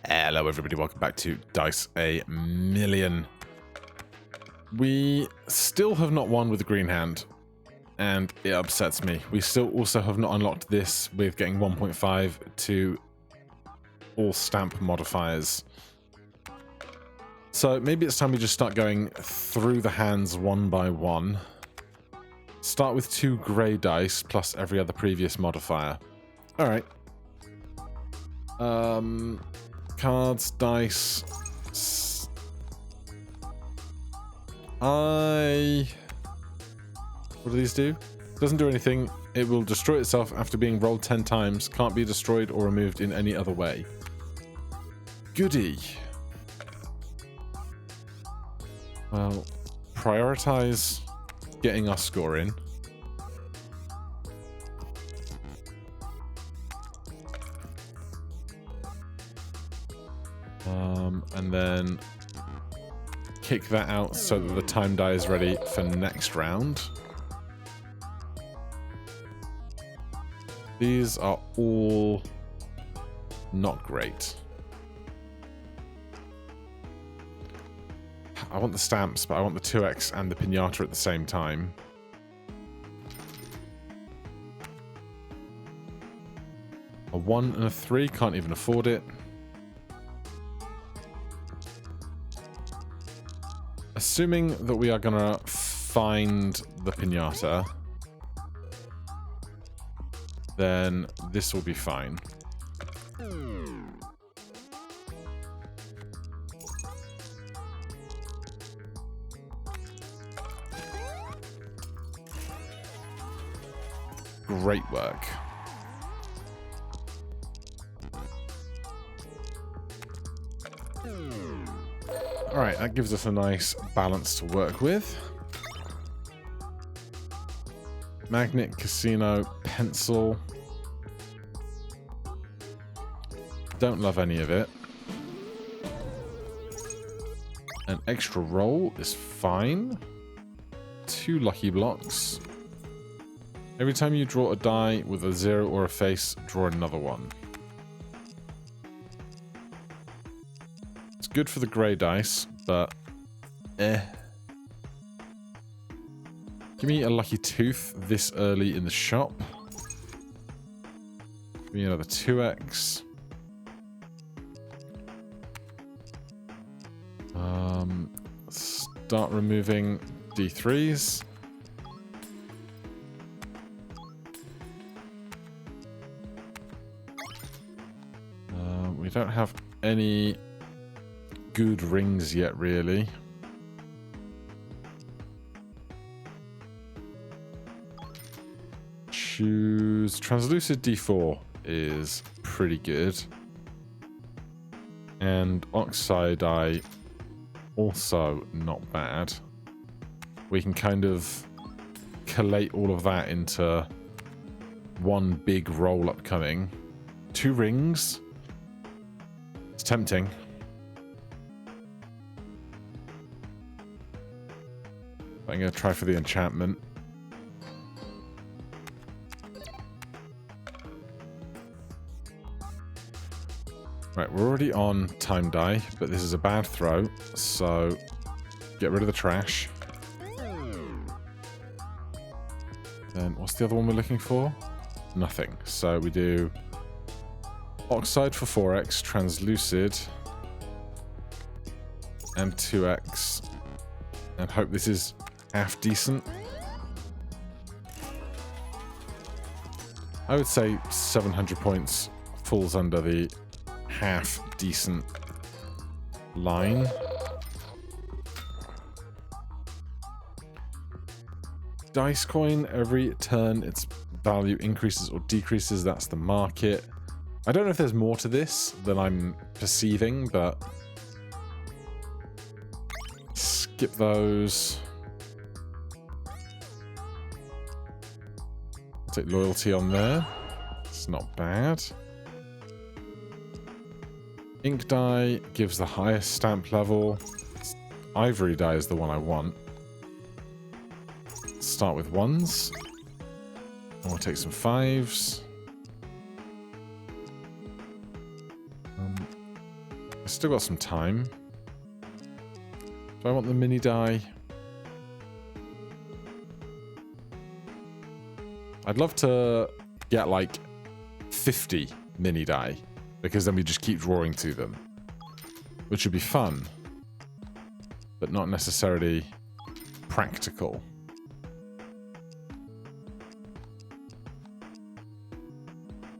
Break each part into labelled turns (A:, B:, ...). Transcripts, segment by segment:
A: Hello everybody, welcome back to Dice A Million. We still have not won with the green hand, and it upsets me. We still also have not unlocked this with getting 1.5 to all stamp modifiers. So maybe it's time we just start going through the hands one by one. Start with 2 grey dice plus every other previous modifier. Alright. Cards, dice. What do these do? Doesn't do anything. It will destroy itself after being rolled 10 times. Can't be destroyed or removed in any other way. Goody. Well, prioritize getting our score in. And then kick that out so that the time die is ready for next round. These are all not great. I want the stamps, but I want the 2x and the pinata at the same time. A 1 and a 3, can't even afford it. Assuming that we are gonna find the pinata, then this will be fine. Great work. Alright, that gives us a nice balance to work with. Magnet, casino, pencil. Don't love any of it. An extra roll is fine. 2 lucky blocks. Every time you draw a die with a 0 or a face, draw another one. It's good for the grey dice, but Give me a lucky tooth this early in the shop. Give me another 2x. Start removing D3s. We don't have any good rings yet, really. Choose translucid D4 is pretty good. And oxide eye also not bad. We can kind of collate all of that into one big roll upcoming. 2 rings. It's tempting. I'm going to try for the enchantment. Right, we're already on time die, but this is a bad throw, so get rid of the trash. Then what's the other one we're looking for? Nothing. So we do oxide for 4x, translucid, and 2x, and hope this is half decent. I would say 700 points falls under the half decent line. Dice coin, every turn its value increases or decreases. That's the market. I don't know if there's more to this than I'm perceiving, but skip those. Take loyalty on there. It's not bad. Ink die gives the highest stamp level. Ivory die is the one I want. Start with 1s. And we'll take some 5s. I've still got some time. Do I want the mini die? I'd love to get like 50 mini die, because then we just keep drawing to them, which would be fun, but not necessarily practical.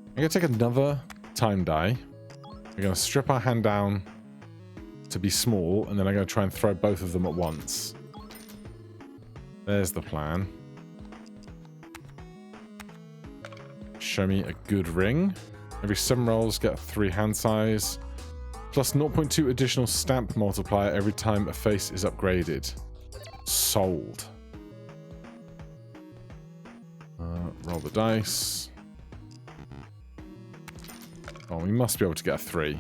A: I'm going to take another time die. We're going to strip our hand down to be small, and then I'm going to try and throw both of them at once. There's the plan. Show me a good ring. Every 7 rolls, get 3 hand size. Plus 0.2 additional stamp multiplier every time a face is upgraded. Sold. Roll the dice. Oh, we must be able to get a 3.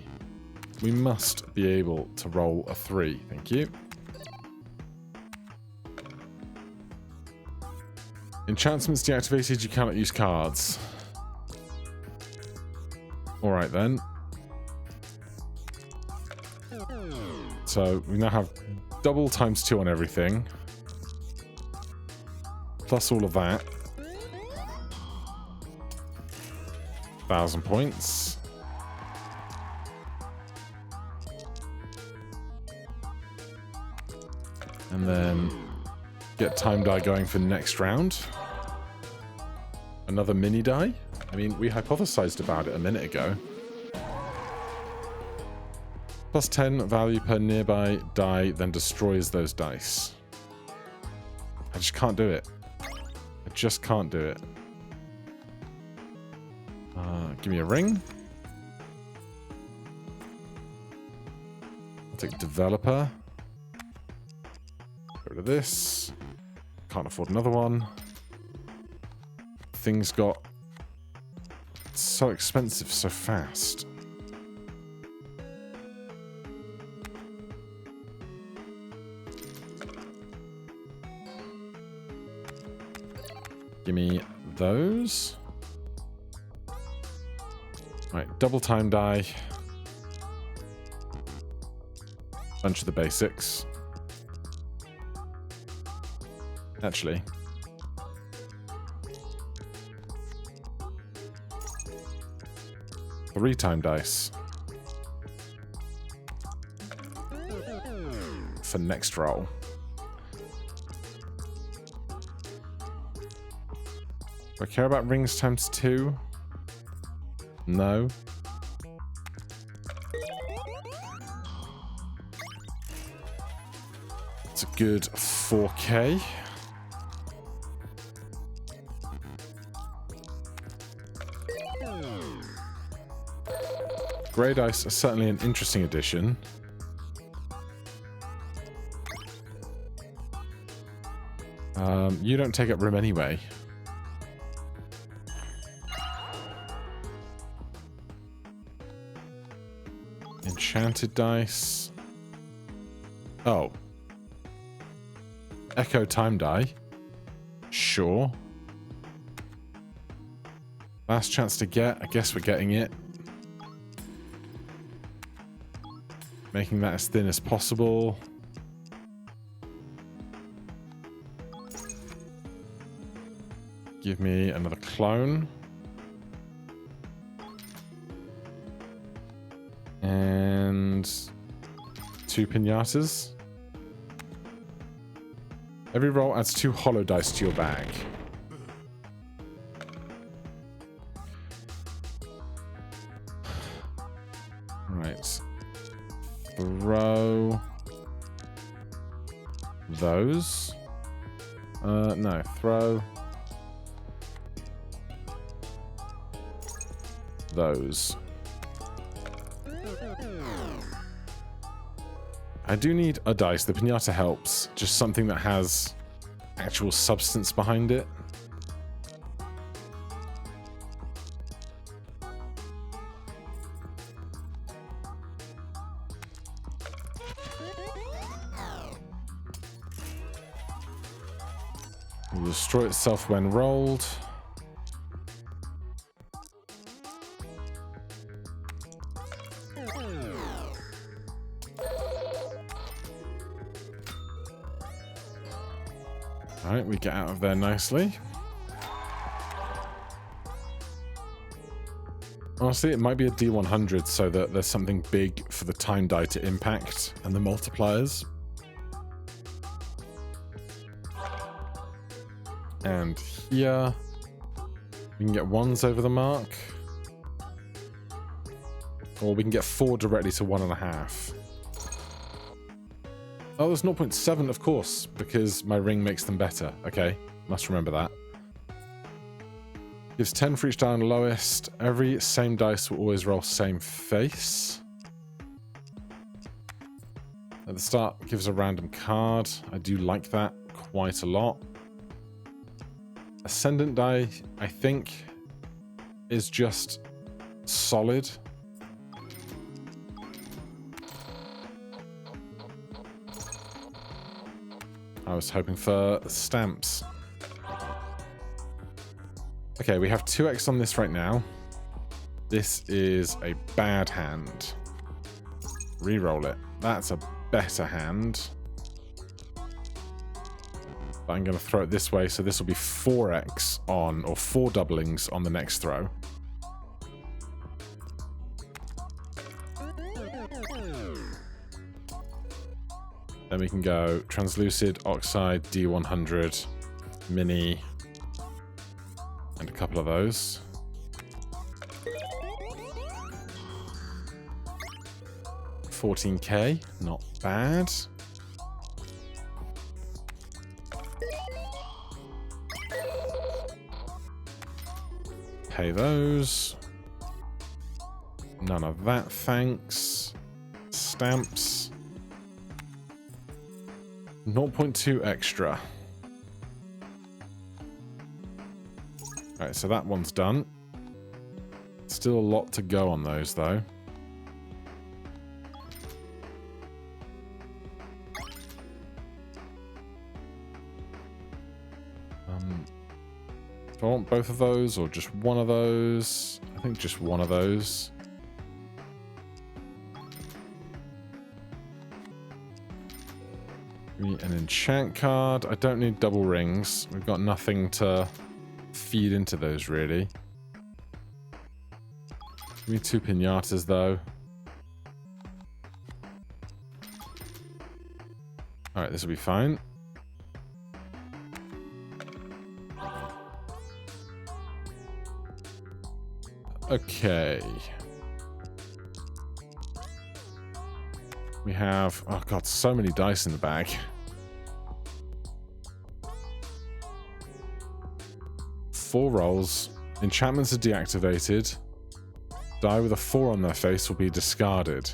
A: We must be able to roll a 3. Thank you. Enchantments deactivated. You cannot use cards. Alright then. So we now have double ×2 on everything. Plus all of that. 1,000 points. And then get time die going for next round. Another mini die. I mean, we hypothesized about it a minute ago. Plus 10 value per nearby die, then destroys those dice. I just can't do it. I just can't do it. Give me a ring. I'll take developer. Get rid of this. Can't afford another one. Things got so expensive so fast. Give me those. Right, double time die. Bunch of the basics. Actually. Three time dice. For next roll. Do I care about rings ×2? No. It's a good 4K. Grey dice are certainly an interesting addition. You don't take up room anyway. Enchanted dice. Oh. Echo time die. Sure. Last chance to get. I guess we're getting it. Making that as thin as possible. Give me another clone. And 2 pinatas. Every roll adds 2 hollow dice to your bag. Right. Throw those. No, throw those. I do need a dice. The pinata helps. Just something that has actual substance behind it. It will destroy itself when rolled. Alright, we get out of there nicely. Honestly, it might be a D100 so that there's something big for the time die to impact and the multipliers. And here, we can get 1s over the mark. Or we can get 4 directly to 1.5. Oh, there's 0.7, of course, because my ring makes them better. Okay, must remember that. Gives 10 for each die on the lowest. Every same dice will always roll same face. At the start, gives a random card. I do like that quite a lot. Ascendant die, I think, is just solid. I was hoping for stamps. Okay, we have 2x on this right now. This is a bad hand. Reroll it. That's a better hand. But I'm going to throw it this way, so this will be 4x on, or 4 doublings on the next throw. Then we can go translucid, oxide, D100, mini, and a couple of those. $14K, not bad. Pay those. None of that, thanks. Stamps. 0.2 extra. Alright, so that one's done. Still a lot to go on those, though. Do I want both of those, or just one of those? I think just one of those. An enchant card. I don't need double rings. We've got nothing to feed into those, really. Give me 2 pinatas, though. Alright, this will be fine. Okay. We have... oh god, so many dice in the bag. Four rolls. Enchantments are deactivated. Die with a 4 on their face will be discarded.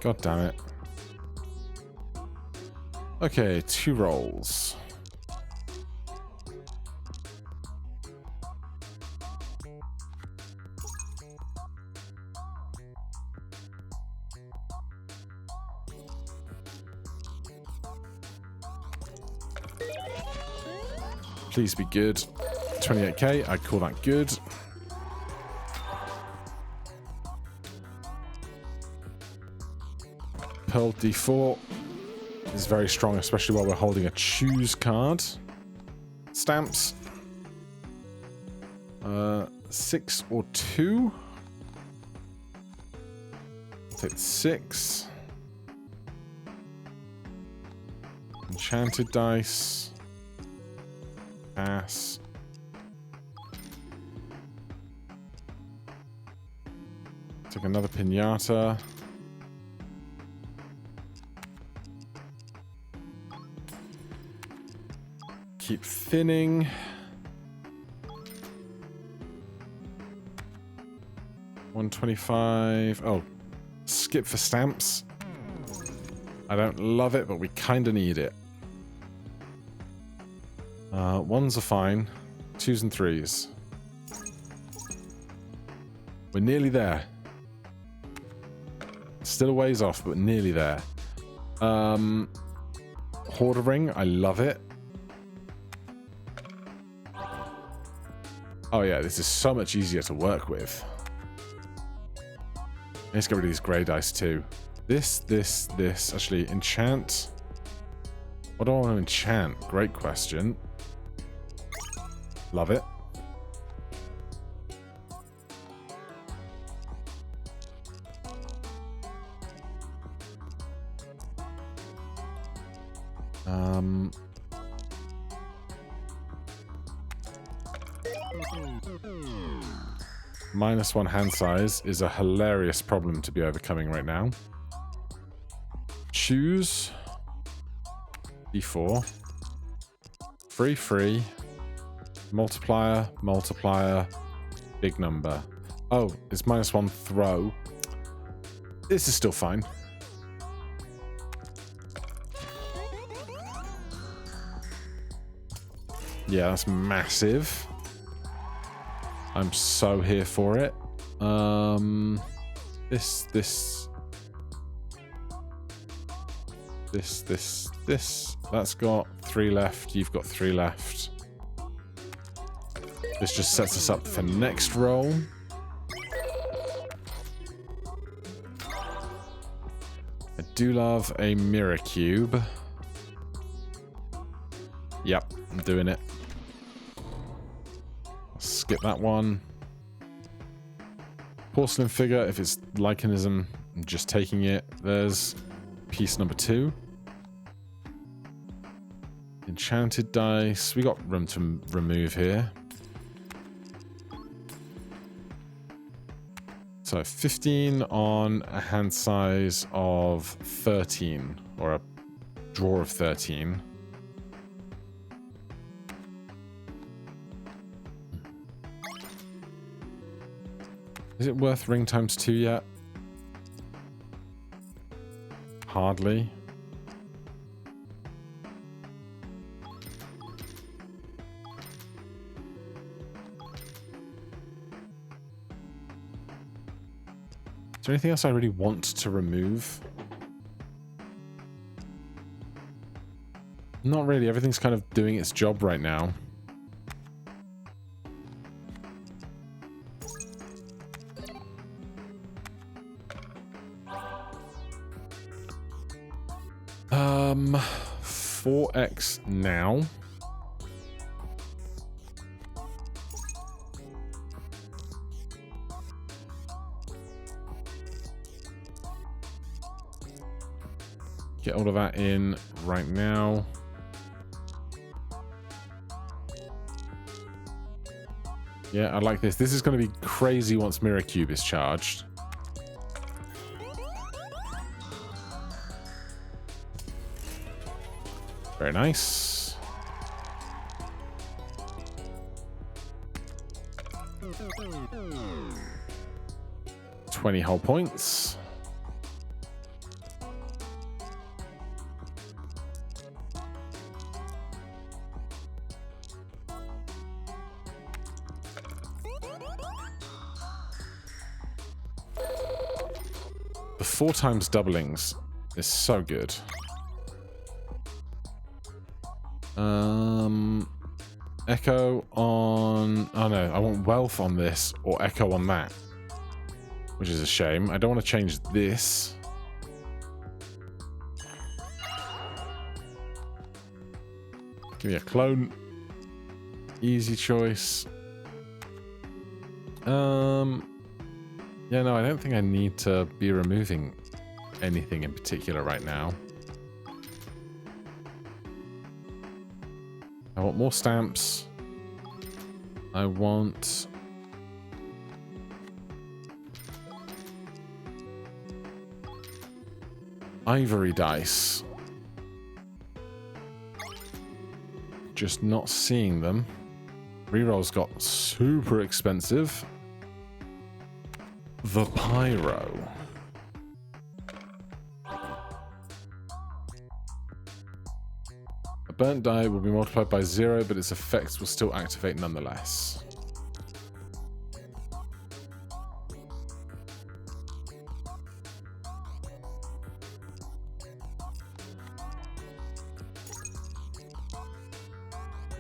A: God damn it. Okay, 2 rolls. Please be good. 28k, I'd call that good. Pearl D4 is very strong, especially while we're holding a choose card. Stamps. 6 or 2. Take 6. Enchanted dice. Pass. Took another pinata. Keep thinning. $125. Oh, skip for stamps. I don't love it, but we kind of need it. 1s are fine. 2s and 3s. We're nearly there. Still a ways off, but nearly there. Hoardering, I love it. Oh yeah, this is so much easier to work with. Let's get rid of these grey dice too. This. Actually, enchant. What do I want to enchant? Great question. Love it. -1 hand size is a hilarious problem to be overcoming right now. Choose D4. Free. Multiplier, big number. Oh, it's -1 throw. This is still fine. Yeah, that's massive. I'm so here for it. This. That's got 3 left. You've got 3 left. This just sets us up for next roll. I do love a mirror cube. Yep, I'm doing it. Skip that one. Porcelain figure, if it's Lycanism, I'm just taking it. There's piece number 2. Enchanted dice. We got room to remove here. So 15 on a hand size of 13, or a draw of 13. Is it worth ring times 2 yet? Hardly. Is there anything else I really want to remove? Not really. Everything's kind of doing its job right now. Um, 4x now. Get all of that in right now. Yeah, I like this. This is going to be crazy once Mirror Cube is charged. Very nice. $20 whole points. The 4 times doublings is so good. Echo on... Oh no, I want wealth on this or echo on that. Which is a shame. I don't want to change this. Give me a clone. Easy choice. Yeah, no, I don't think I need to be removing anything in particular right now. I want more stamps. I want... ivory dice. Just not seeing them. Rerolls got super expensive. The Pyro. A burnt die will be multiplied by 0, but its effects will still activate nonetheless.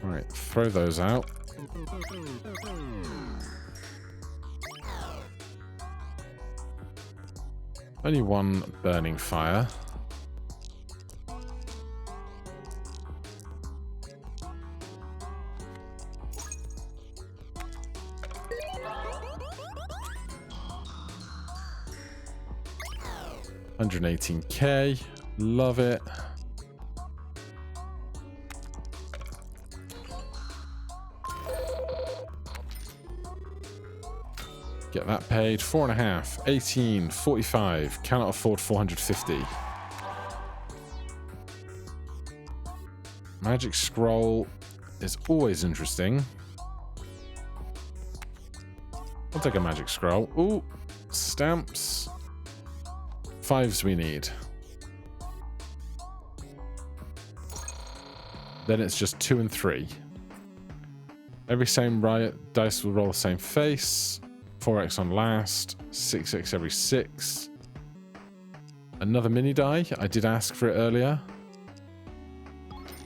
A: Right, throw those out. Only one burning fire. $118K. Love it. Get that paid. 4.5. 18. 45. Cannot afford 450. Magic scroll is always interesting. I'll take a magic scroll. Ooh, stamps. 5s we need. Then it's just 2 and 3. Every same dice will roll the same face. 4x on last. 6x every 6. Another mini die. I did ask for it earlier.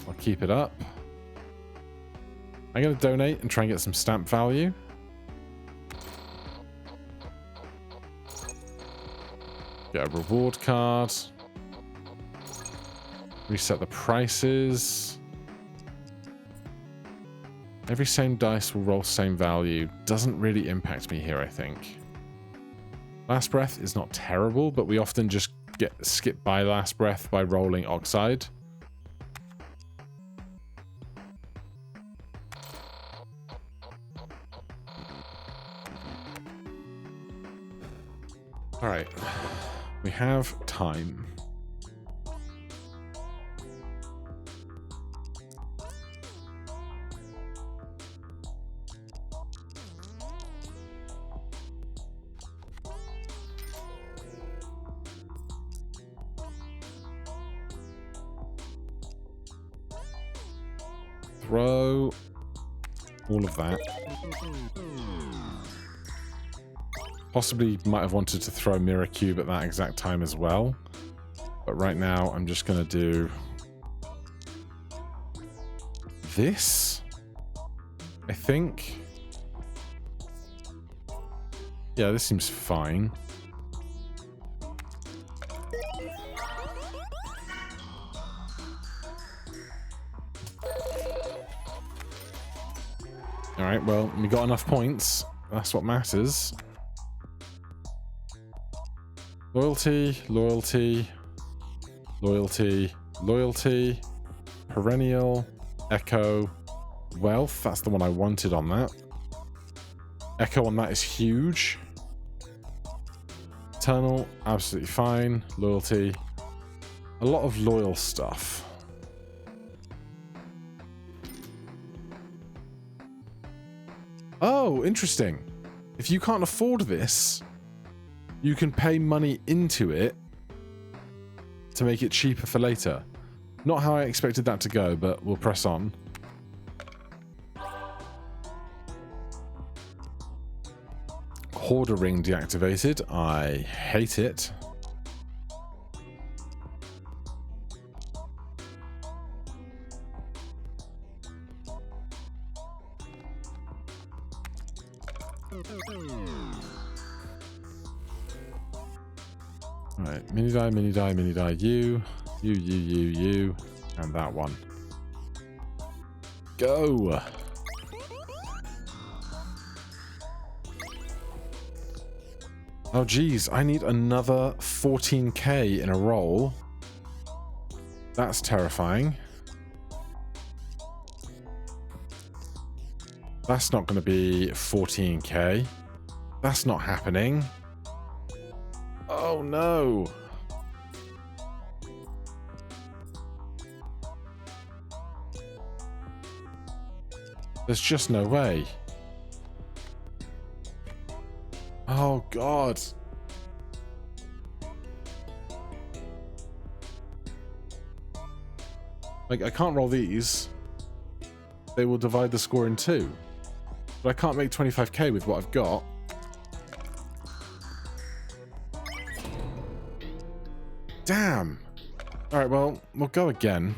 A: I'll keep it up. I'm going to donate and try and get some stamp value. Get a reward card. Reset the prices. Every same dice will roll same value. Doesn't really impact me here, I think. Last Breath is not terrible, but we often just skip by Last Breath by rolling Oxide. Alright. We have time. Throw all of that. Possibly might have wanted to throw Mirror Cube at that exact time as well. But right now I'm just going to do this, I think. Yeah, this seems fine. Alright, well, we got enough points. That's what matters. Loyalty, loyalty, loyalty, loyalty, perennial, echo, wealth. That's the one I wanted on that. Echo on that is huge. Eternal, absolutely fine. Loyalty, a lot of loyal stuff. Oh, interesting. If you can't afford this, you can pay money into it to make it cheaper for later. Not how I expected that to go, but we'll press on. Hoarder ring deactivated. I hate it. Right, mini die, mini die, mini die, you, and that one. Go! Oh geez, I need another 14k in a roll. That's terrifying. That's not going to be 14k. That's not happening. Oh no! There's just no way. Oh god. Like, I can't roll these. They will divide the score in two. But I can't make 25k with what I've got. Damn. Alright, well, we'll go again.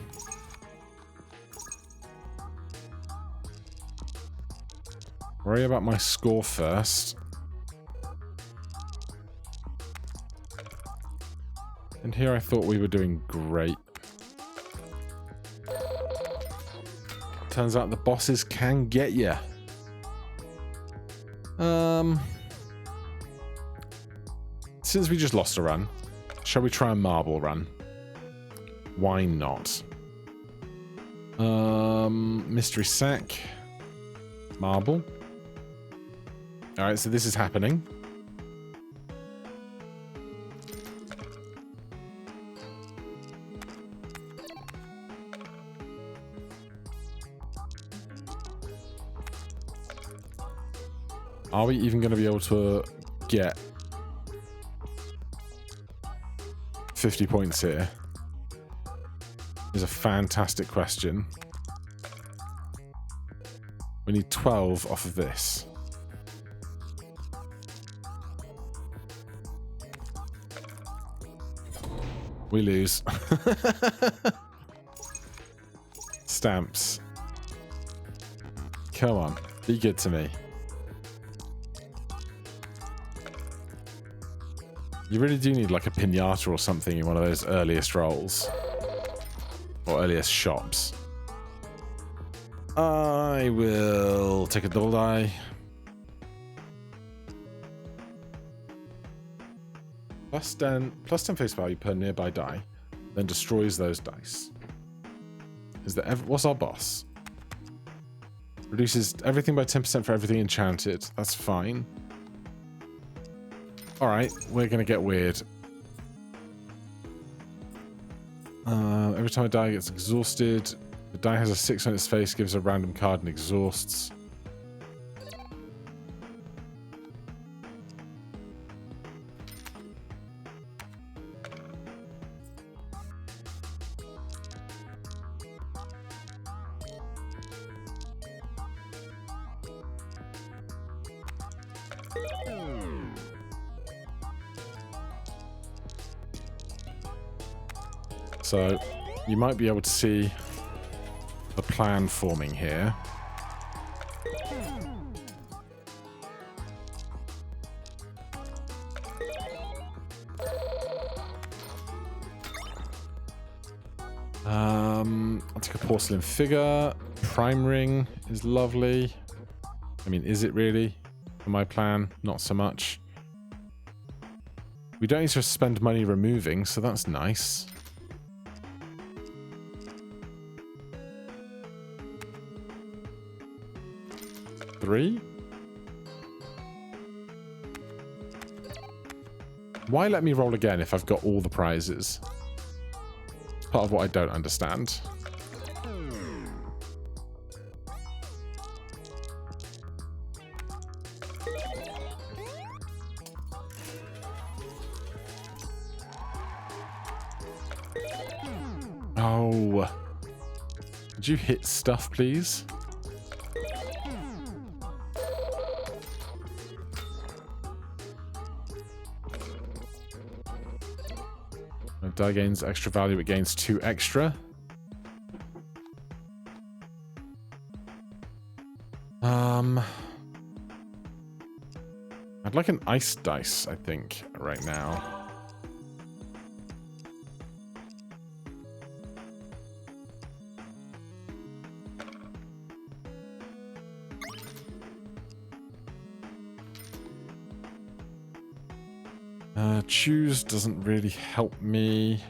A: Worry about my score first. And here I thought we were doing great. Turns out the bosses can get you. Since we just lost a run, shall we try a marble run? Why not? Mystery sack. Marble. Alright, so this is happening. Are we even going to be able to get 50 points here? Is a fantastic question. We need 12 off of this. We lose. Stamps. Come on, be good to me. You really do need like a pinata or something in one of those earliest rolls. Or earliest shops. I will take a double die. +10 face value per nearby die, then destroys those dice. Is there what's our boss? Reduces everything by 10% for everything enchanted. That's fine. Alright, we're gonna get weird. Every time a die gets exhausted, the die has a 6 on its face, gives a random card and exhausts. So, you might be able to see the plan forming here. I'll take a porcelain figure. Prime ring is lovely. I mean, is it really? For my plan, not so much. We don't need to spend money removing, so that's nice. Three? Why let me roll again if I've got all the prizes? Part of what I don't understand. Oh. Did you hit stuff, please? Die gains extra value, it gains 2 extra. I'd like an ice dice, I think, right now. Choose doesn't really help me.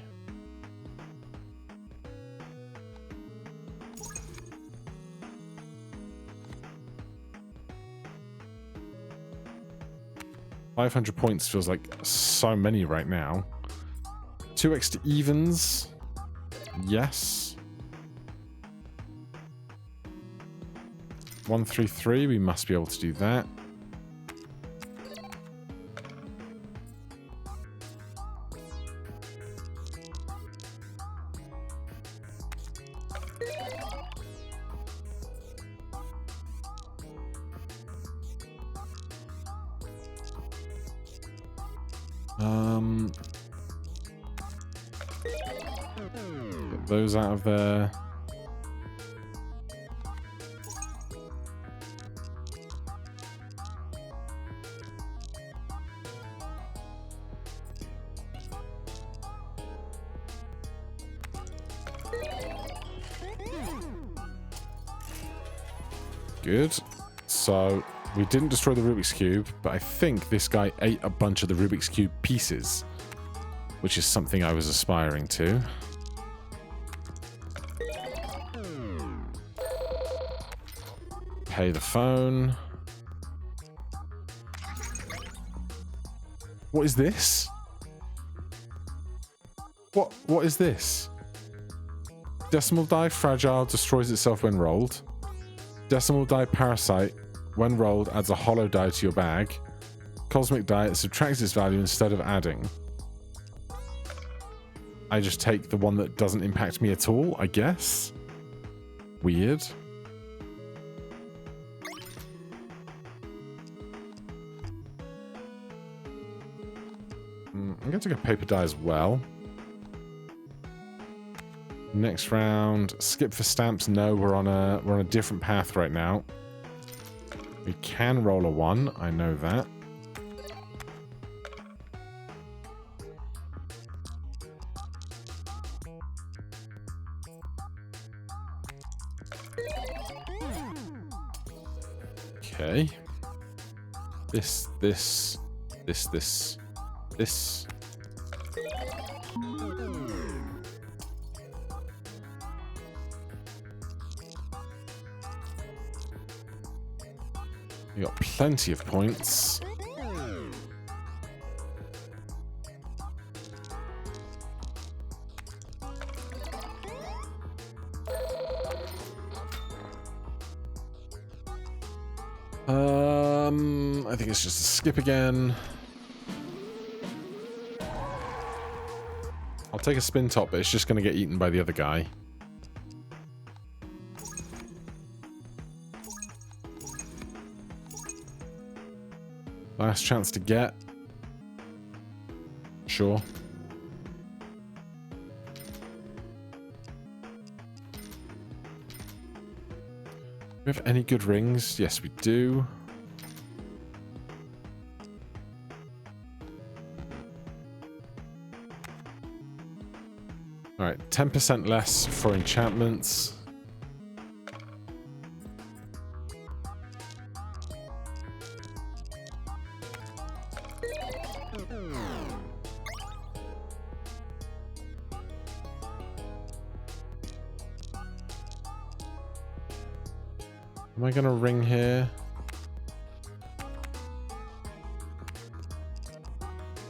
A: $500 points feels like so many right now. 2 extra evens. Yes. 133, we must be able to do that. Get those out of there. Good. So we didn't destroy the Rubik's Cube, but I think this guy ate a bunch of the Rubik's Cube pieces, which is something I was aspiring to. Pay the phone. What is this? What is this? Decimal die fragile, destroys itself when rolled. Decimal die parasite, when rolled, adds a hollow die to your bag. Cosmic die, it subtracts its value instead of adding. I just take the one that doesn't impact me at all, I guess. Weird. I'm going to take a paper die as well. Next round, skip for stamps. No, we're on a different path right now. We can roll a 1, I know that. Okay. This. You got plenty of points. I think it's just a skip again. I'll take a spin top, but it's just going to get eaten by the other guy. Last chance to get. Sure. Do we have any good rings? Yes, we do. Alright, 10% less for enchantments. Am I gonna ring here?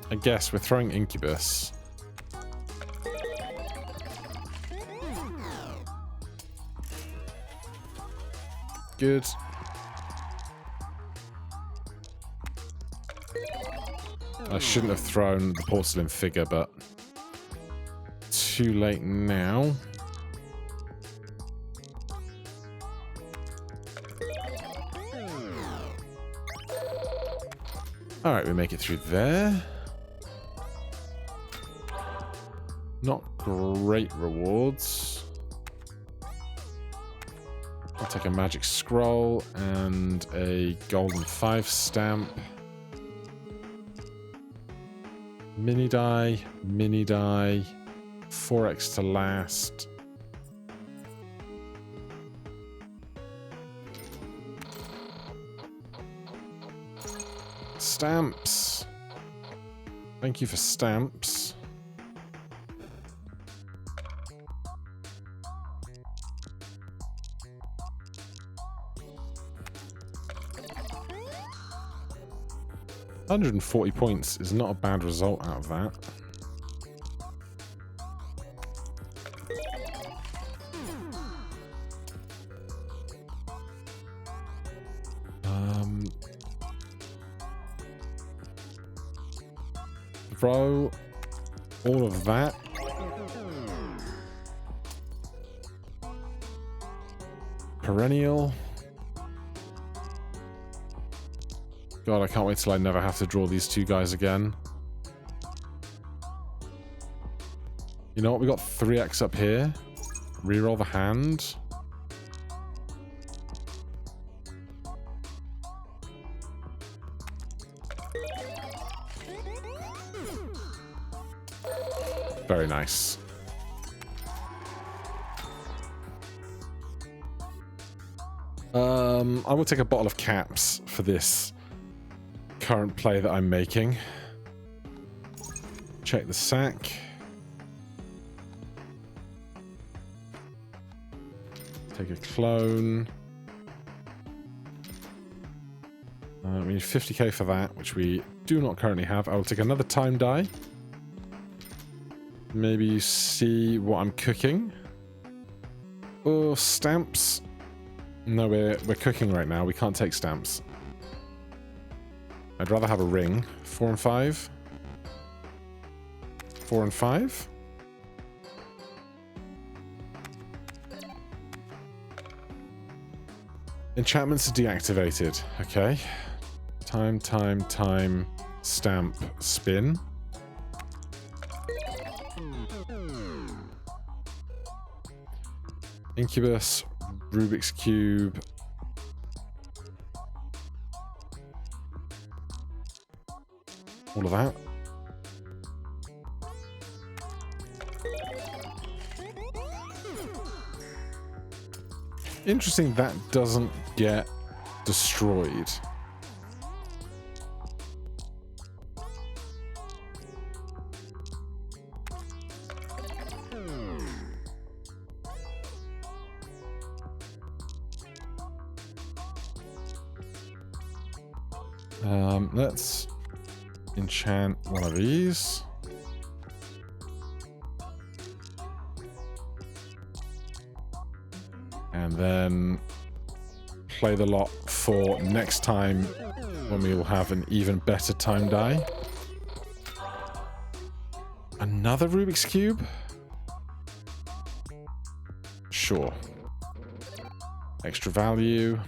A: I guess we're throwing Incubus. Good. I shouldn't have thrown the porcelain figure, but too late now. Alright, we make it through there. Not great rewards. I'll take a magic scroll and a golden 5 stamp. Mini die, 4x to last. Stamps. Thank you for stamps. $140 points is not a bad result out of that. Throw all of that. Perennial. God, I can't wait till I never have to draw these two guys again. You know what? We got 3x up here. Reroll the hand. Very nice. I will take a bottle of caps for this current play that I'm making. Check the sack. Take a clone. We need 50k for that, which we do not currently have. I will take another time die. Maybe you see what I'm cooking. Oh, stamps. No, we're cooking right now. We can't take stamps. I'd rather have a ring. 4 and 5. 4 and 5. Enchantments are deactivated. Okay. Time, stamp, spin. Incubus, Rubik's Cube. All of that. Interesting that doesn't get destroyed. Let's enchant one of these. And then play the lot for next time when we will have an even better time die. Another Rubik's Cube? Sure. Extra value.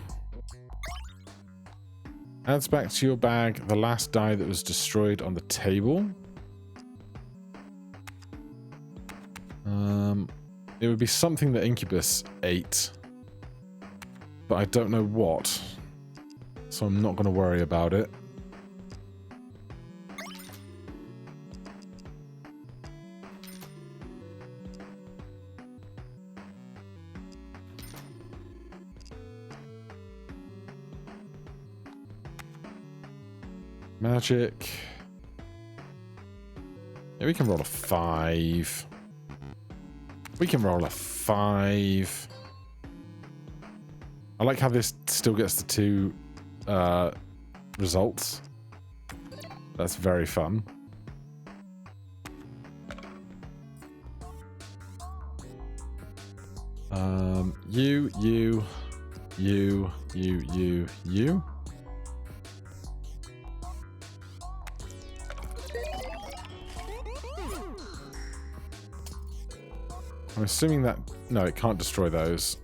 A: Adds back to your bag the last die that was destroyed on the table. It would be something that Incubus ate, but I don't know what, so I'm not going to worry about it. Magic. Yeah, we can roll a 5. We can roll a 5. I like how this still gets the 2 results. That's very fun. You. I'm assuming that... No, it can't destroy those.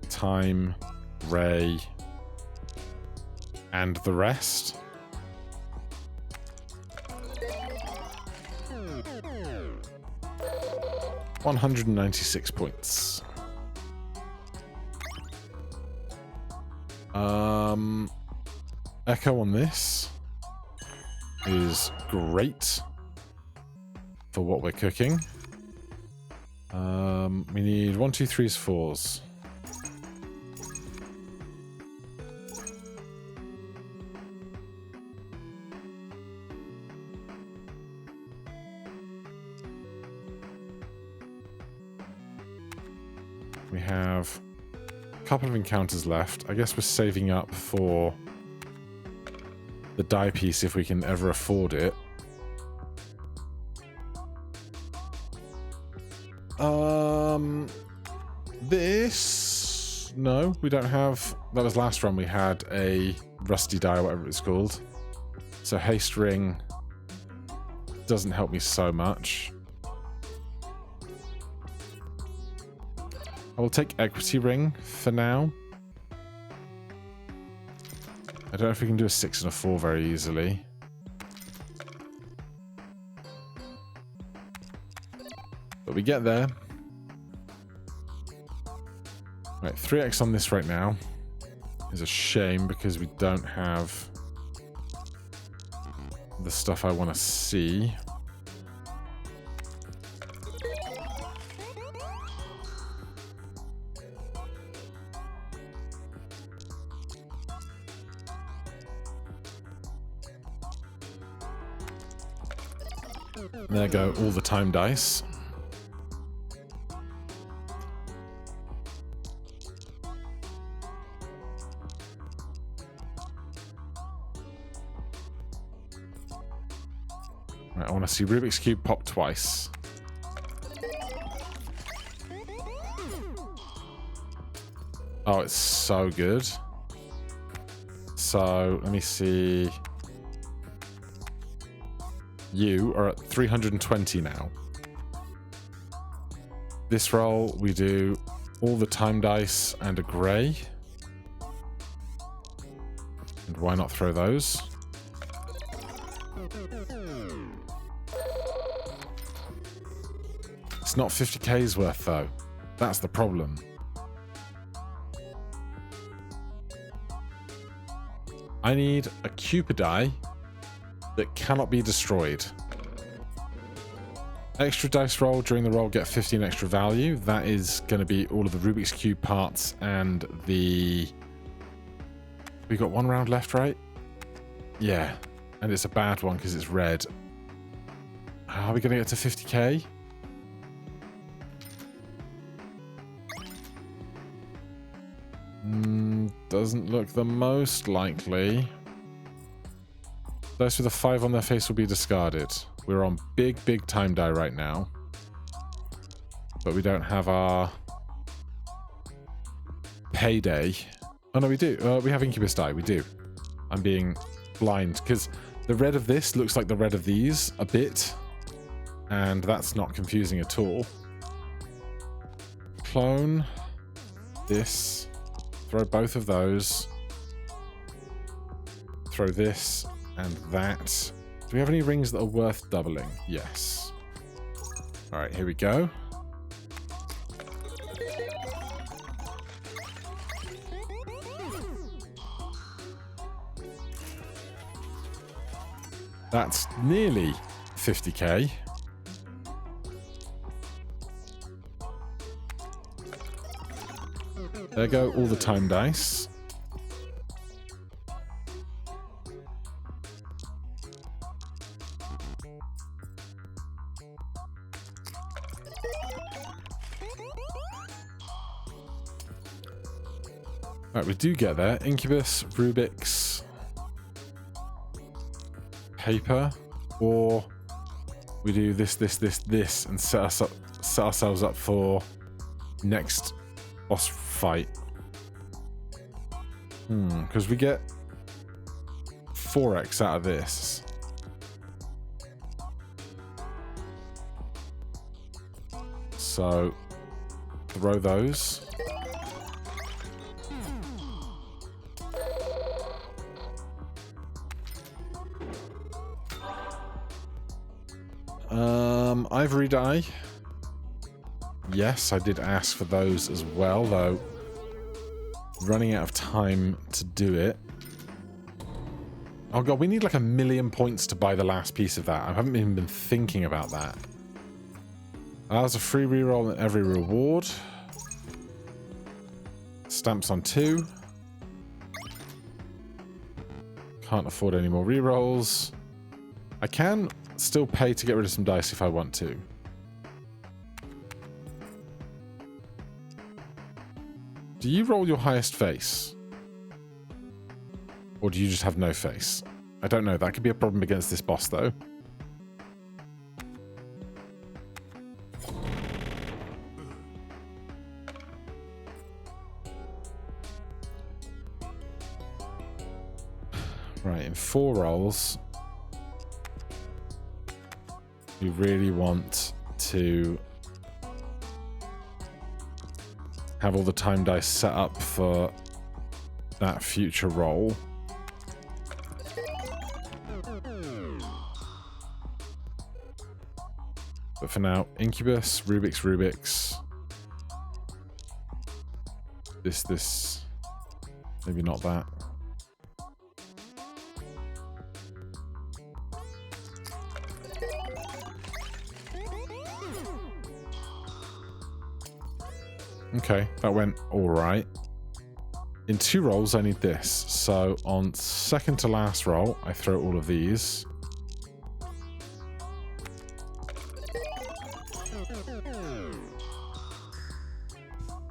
A: Time, Ray, and the rest. $196 points. Echo on this is great for what we're cooking. We need 1, 2, 3s, 4s. We have a couple of encounters left. I guess we're saving up for the die piece if we can ever afford it. This... No, we don't have... That was last run we had a rusty die or whatever it's called. So haste ring doesn't help me so much. I will take equity ring for now. I don't know if we can do a 6 and a 4 very easily. get there. Right, 3x on this right now is a shame because we don't have the stuff I want to see. There go all the time dice. Right, I want to see Rubik's Cube pop twice. Oh, it's so good. So, let me see. You are at 320 now. This roll, we do all the time dice and a grey. And why not throw those? It's not 50k's worth, though. That's the problem. I need a Cupidie that cannot be destroyed. Extra dice roll during the roll, get 15 extra value. That is going to be all of the Rubik's Cube parts and the... We got one round left, right? Yeah. And it's a bad one because it's red. How are we going to get to 50k? Doesn't look the most likely. Those with a 5 on their face will be discarded. We're on big, big time die right now. But we don't have our payday. Oh no, we do. We have Incubus die. We do. I'm being blind because the red of this looks like the red of these a bit. And that's not confusing at all. Clone. This. Throw both of those. Throw this and that. Do we have any rings that are worth doubling? Yes. Alright, here we go. That's nearly 50k. There go all the time dice. Right, we do get there. Incubus, Rubik's, paper, or we do this, and set ourselves up for next boss fight. Because we get 4x out of this. So throw those. Ivory die. Yes, I did ask for those as well, though running out of time to do it. Oh god, we need like 1,000,000 points to buy the last piece of that. I haven't even been thinking about that. Allows a free reroll in every reward. Stamps on 2. Can't afford any more rerolls. I can still pay to get rid of some dice if I want to. Do you roll your highest face? Or do you just have no face? I don't know. That could be a problem against this boss, though. Right, in 4 rolls, we really want to have all the time dice set up for that future roll. But for now, Incubus, Rubik's. This. Maybe not that. Okay, that went all right. In 2 rolls, I need this. So on second to last roll, I throw all of these.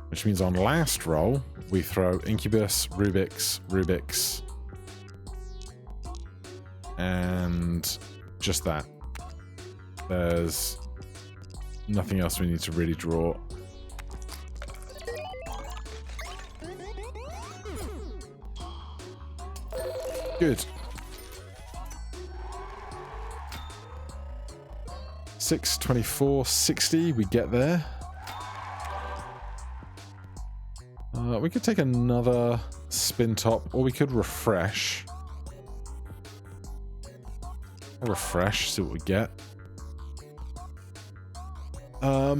A: Which means on last roll, we throw Incubus, Rubik's. And just that. There's nothing else we need to really draw. Good. 6, 24, 60. We get there. We could take another spin top, or we could refresh. Refresh, see what we get. I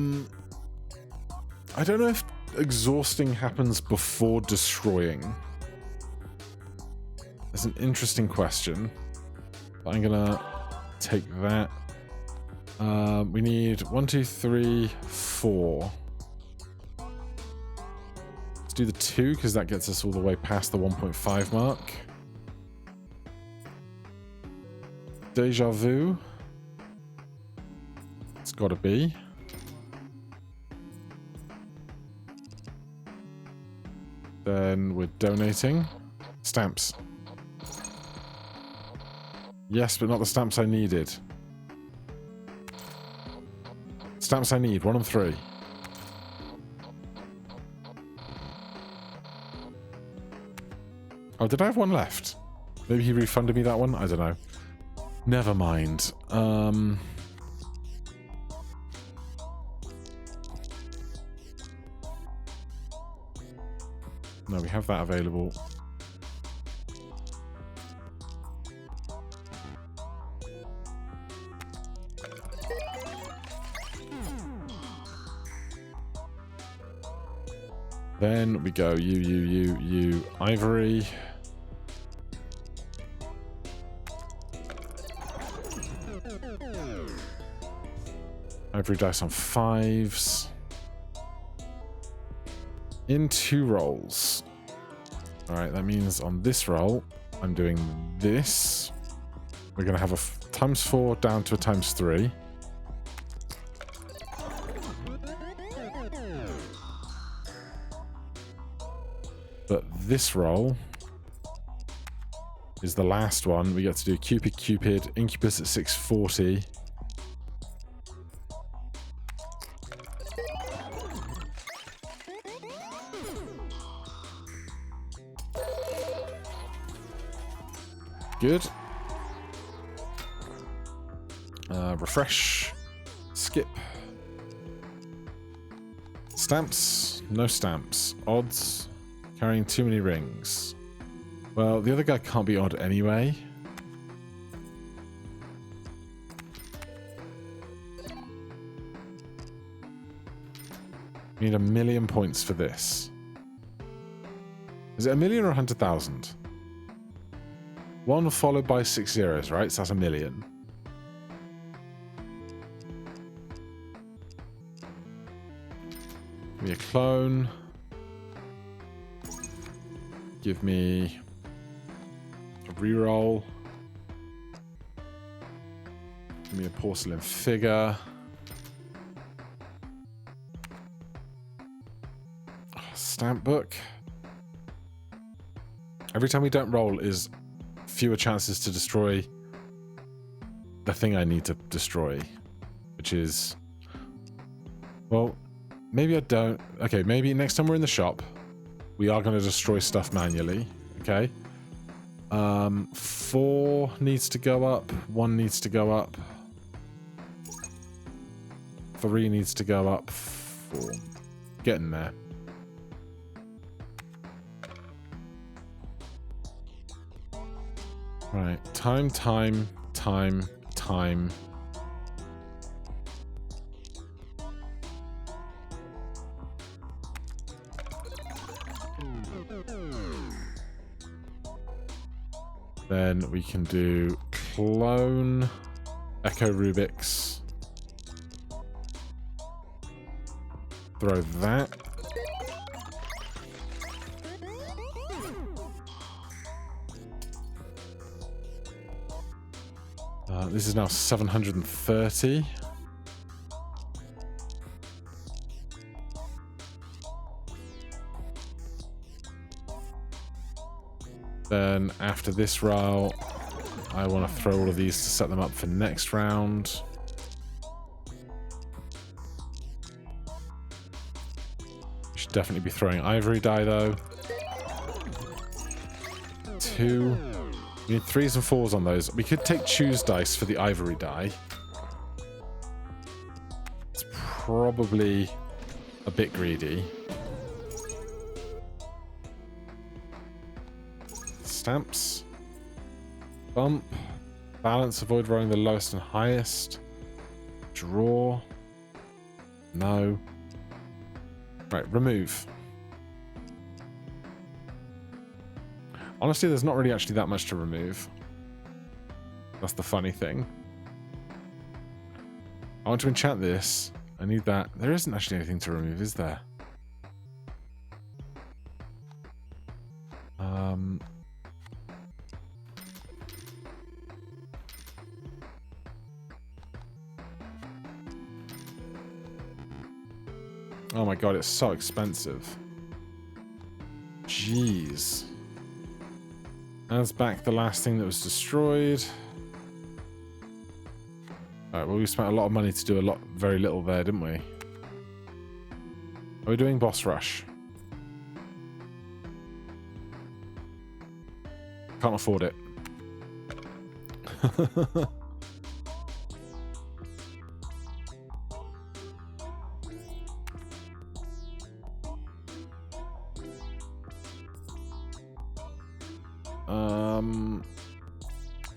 A: don't know if exhausting happens before destroying. That's an interesting question. But I'm gonna take that. We need 1, 2, 3, 4. Let's do the 2 because that gets us all the way past the 1.5 mark. Deja vu. It's got to be. Then we're donating. Stamps. Yes, but not the stamps I needed. Stamps I need. 1 and 3. Oh, did I have 1 left? Maybe he refunded me that one? I don't know. Never mind. No, we have that available. Then we go you, Ivory. Ivory dice on 5s. In 2 rolls. Alright, that means on this roll, I'm doing this. We're going to have a ×4 down to a ×3. But this roll is the last one. We get to do Cupid, Incubus at 640. Good. Refresh. Skip. Stamps. No stamps. Odds. Carrying too many rings. Well, the other guy can't be odd anyway. We need 1,000,000 points for this. Is it 1,000,000 or 100,000? 1 followed by 6 zeros, right? So that's 1,000,000. Give me a clone. Give me a reroll. Give me a porcelain figure. Stamp book. Every time we don't roll is fewer chances to destroy the thing I need to destroy, which is, well, maybe I don't. Okay, maybe next time we're in the shop, we are going to destroy stuff manually. Okay. 4 needs to go up. 1 needs to go up. 3 needs to go up. 4. Getting there. Right. Time. Then we can do clone, echo Rubik's. Throw that. This is now 730. Then after this row, I want to throw all of these to set them up for next round. Should definitely be throwing ivory die though. 2. We need 3s and 4s on those. We could take choose dice for the ivory die. It's probably a bit greedy. Stamps. Bump. Balance, avoid rolling the lowest and highest. Draw. No. Right, remove. Honestly, there's not really actually that much to remove. That's the funny thing. I want to enchant this. I need that. There isn't actually anything to remove, is there? Oh my god, it's so expensive. Jeez. Adds back the last thing that was destroyed. Alright, well we spent a lot of money to do very little there, didn't we? Are we doing boss rush? Can't afford it.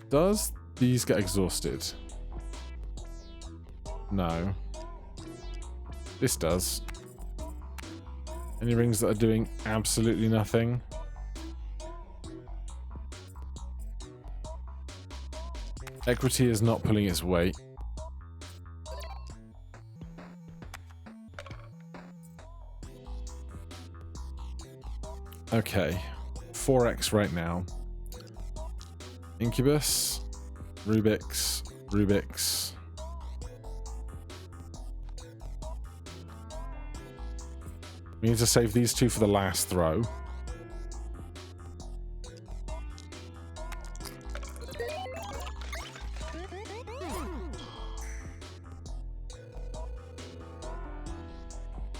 A: Does these get exhausted? No. This does. Any rings that are doing absolutely nothing? Equity is not pulling its weight. Okay. 4x right now. Incubus, Rubik's, Rubik's. We need to save these two for the last throw.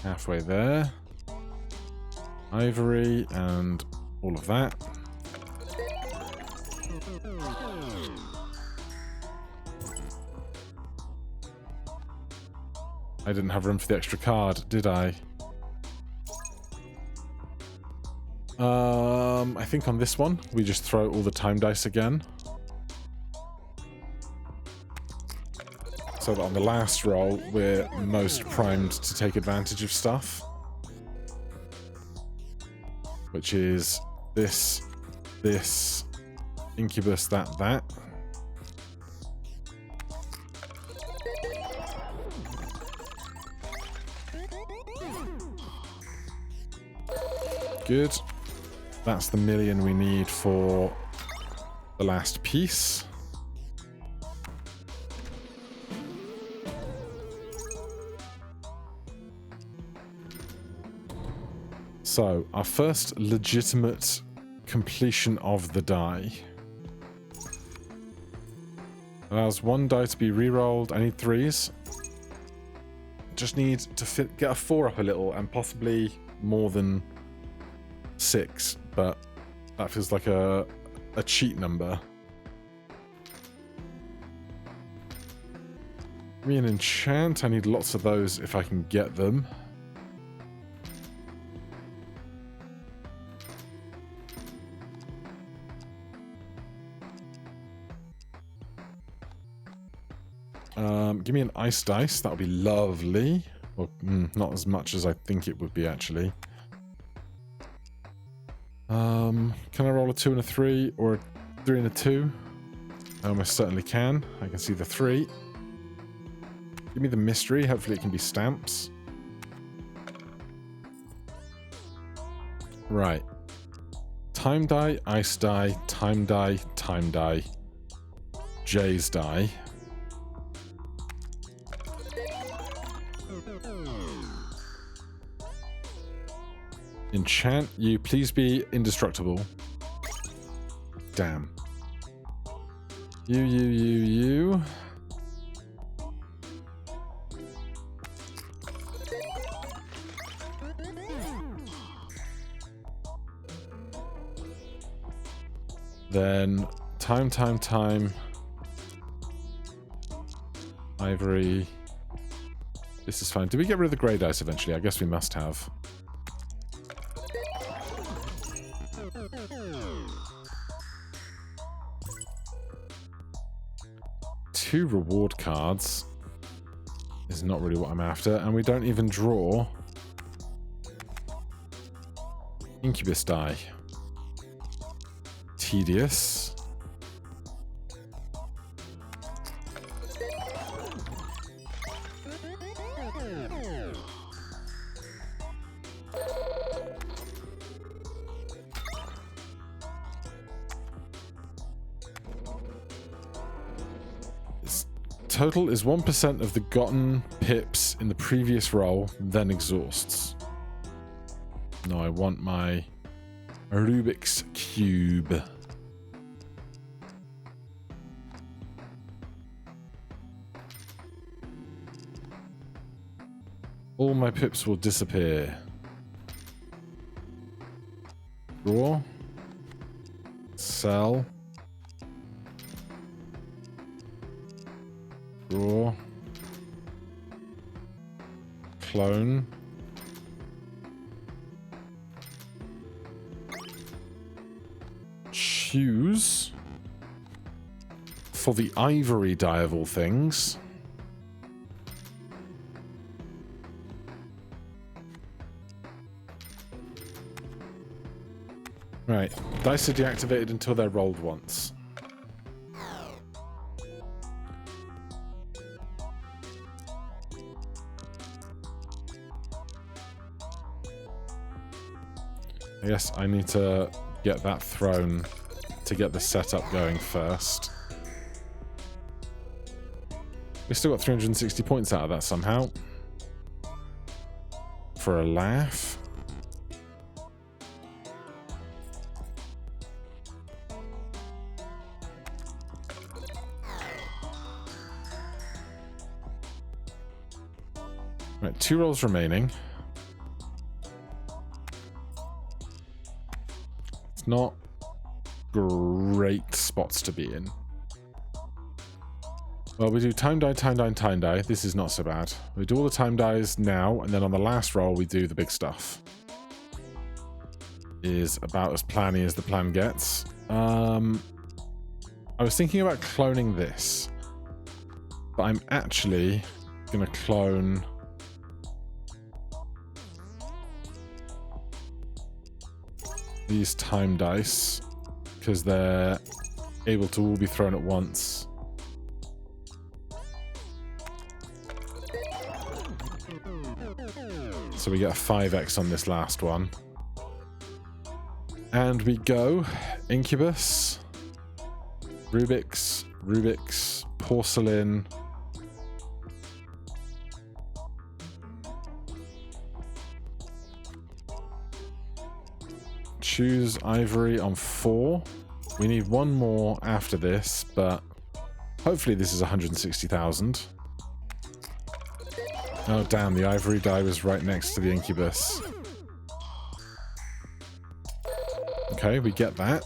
A: Halfway there. Ivory and all of that. I didn't have room for the extra card, did I? I think on this one, we just throw all the time dice again. So that on the last roll, we're most primed to take advantage of stuff. Which is this, this, Incubus, that. Good. That's the million we need for the last piece. So, our first legitimate completion of the die. Allows one die to be re-rolled. I need 3s. Just need to get a 4 up a little and possibly more than 6, but that feels like a cheat number. Give me an enchant. I need lots of those if I can get them. Give me an ice dice. That would be lovely. Well, not as much as I think it would be, actually. Can I roll a 2 and a 3? Or 3 and a 2. I almost certainly can. I can see the 3. Give me the mystery. Hopefully it can be stamps. Right. Time die, ice die, time die, time die. Jay's die. Enchant you. Please be indestructible. Damn. You. Then time. Ivory. This is fine. Did we get rid of the grey dice eventually? I guess we must have. Two reward cards is not really what I'm after, and we don't even draw Incubus die. Tedious. Total is 1% of the gotten pips in the previous roll, then exhausts. No, I want my Rubik's Cube. All my pips will disappear. Draw. Sell. Draw. Clone. Choose. For the ivory die of all things. Right. Dice are deactivated until they're rolled once. I guess I need to get that thrown to get the setup going first. We still got 360 points out of that somehow. For a laugh. Right, 2 rolls remaining. It's not great spots to be in. Well, we do time die, time die, and time die. This is not so bad. We do all the time dies now, and then on the last roll, we do the big stuff. Is about as planny as the plan gets. I was thinking about cloning this, but I'm actually going to clone these time dice because they're able to all be thrown at once. So we get a 5x on this last one. And we go Incubus, Rubik's, Porcelain, choose Ivory on 4. We need one more after this, but hopefully this is 160,000. Oh damn, the Ivory die was right next to the Incubus. Okay, we get that.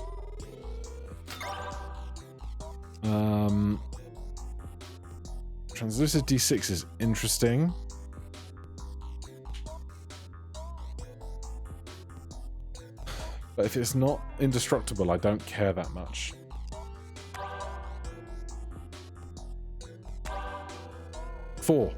A: Translucid D6 is interesting. But if it's not indestructible, I don't care that much. Four.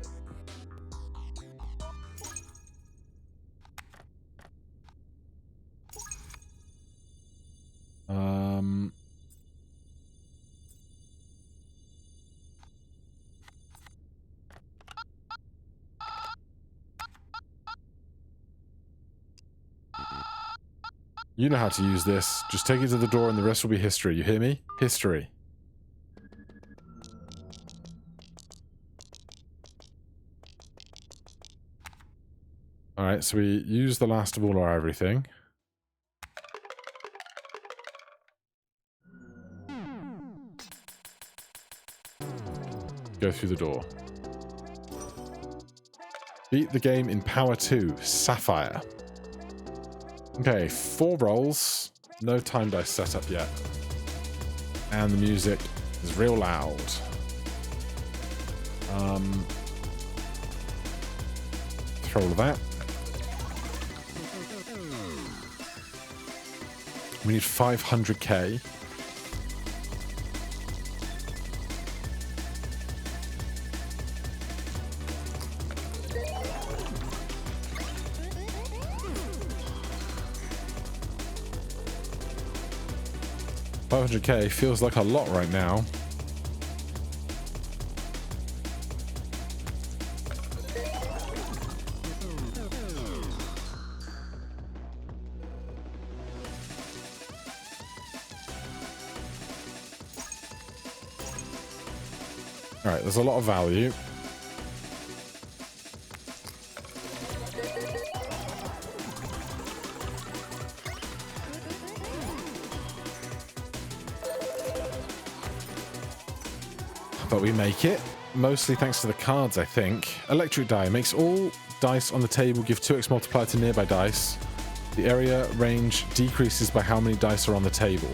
A: You know how to use this. Just take it to the door and the rest will be history. You hear me? History. Alright, so we use the last of all our everything. Go through the door. Beat the game in Power 2, Sapphire. Okay, 4 rolls. No time dice set up yet. And the music is real loud. Throw all of that. We need 500k. $500k feels like a lot right now. Alright, there's a lot of value. But we make it, mostly thanks to the cards, I think. Electric die makes all dice on the table give 2x multiplier to nearby dice. The area range decreases by how many dice are on the table.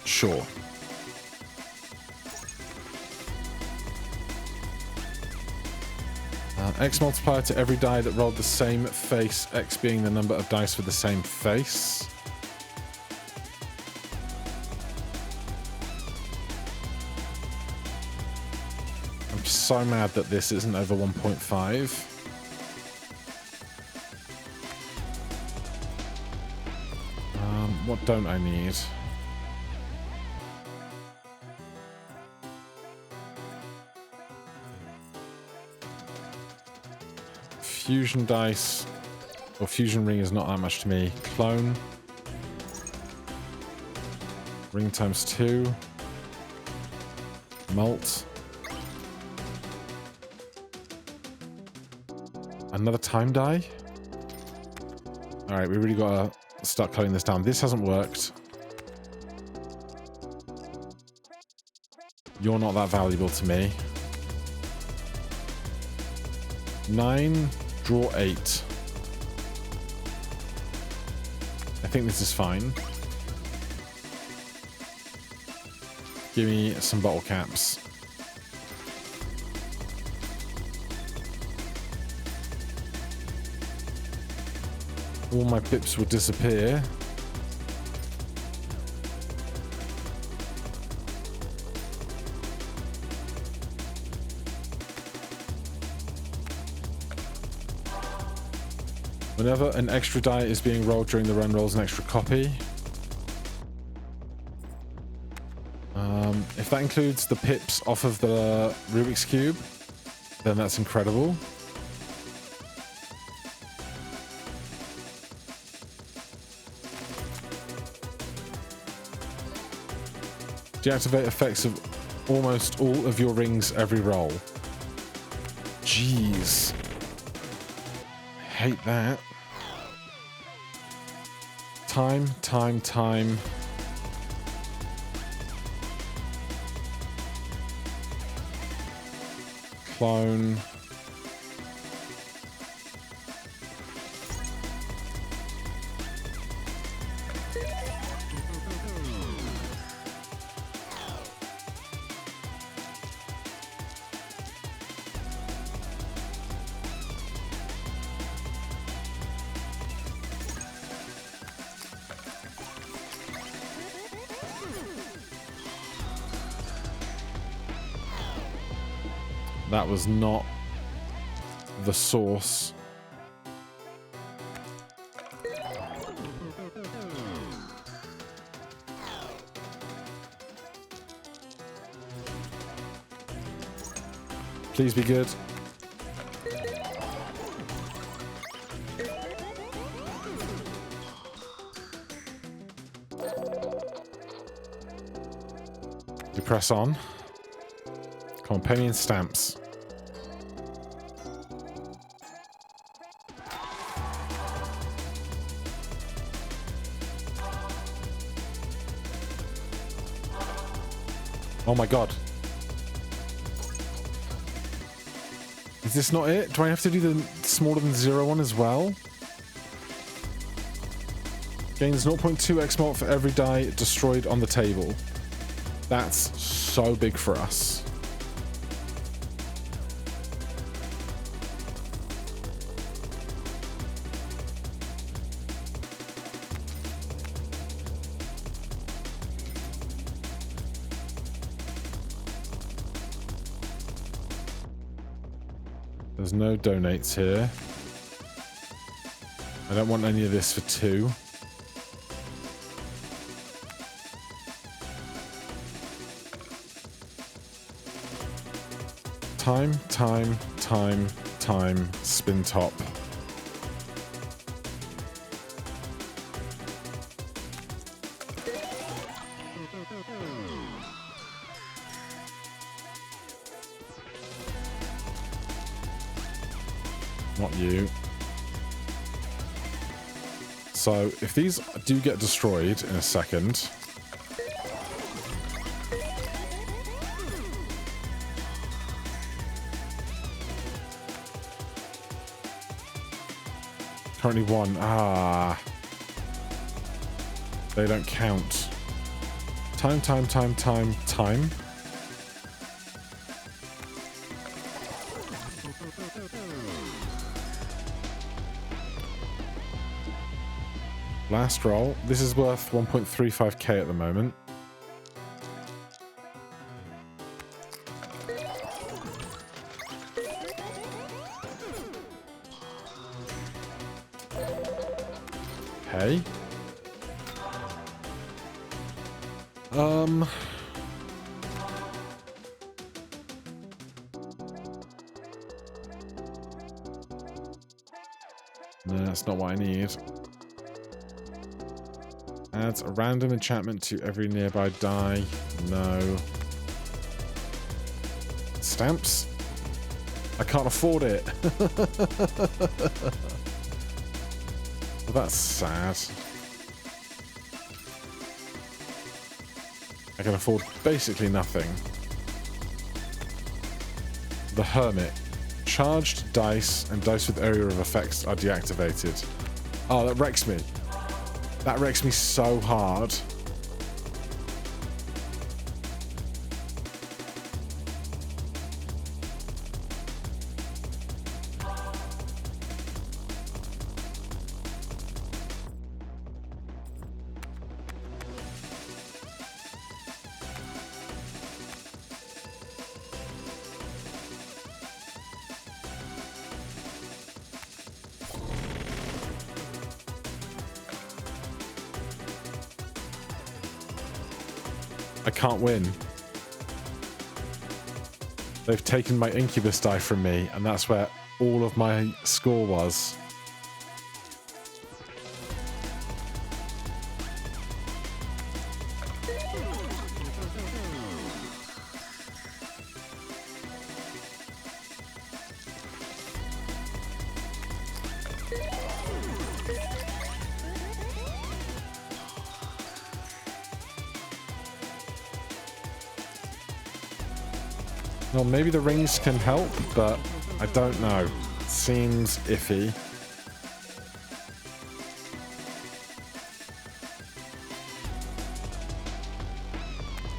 A: Sure. X multiplier to every die that rolled the same face, X being the number of dice with the same face. I'm so mad that this isn't over 1.5. What don't I need? Fusion dice, or fusion ring is not that much to me. Clone. Ring times 2. Malt. Another time die? Alright, we really gotta start cutting this down. This hasn't worked. You're not that valuable to me. 9. Draw 8. I think this is fine. Give me some bottle caps. All my pips will disappear. Whenever an extra die is being rolled during the run, rolls an extra copy. If that includes the pips off of the Rubik's Cube, then that's incredible. Deactivate effects of almost all of your rings every roll. Jeez. Hate that. Time. Clone. That was not the source. Please be good. We press on. Come on, penny and stamps. Oh my god. Is this not it? Do I have to do the smaller than 0 one as well? Gains 0.2x mult for every die destroyed on the table. That's so big for us. There's no donates here. I don't want any of this for 2. Time, time, time, time, spin top. Not you. So, if these do get destroyed in a second... Currently 1. Ah. They don't count. Time, time, time, time, time. Last roll. This is worth 1.35k at the moment. Okay. No, that's not what I need. Adds a random enchantment to every nearby die. No. Stamps? I can't afford it. Well, that's sad. I can afford basically nothing. The Hermit. Charged dice and dice with area of effects are deactivated. Oh, that wrecks me. That wrecks me so hard. I can't win. They've taken my Incubus die from me, and that's where all of my score was. Well, maybe the rings can help, but I don't know. Seems iffy.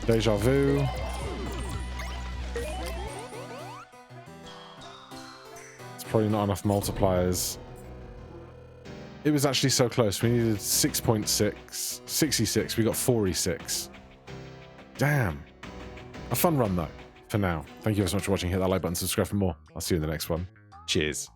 A: Deja vu. It's probably not enough multipliers. It was actually so close. We needed 6.6. 66. We got 46. Damn. A fun run, though. For now. Thank you so much for watching. Hit that like button, subscribe for more. I'll see you in the next one. Cheers.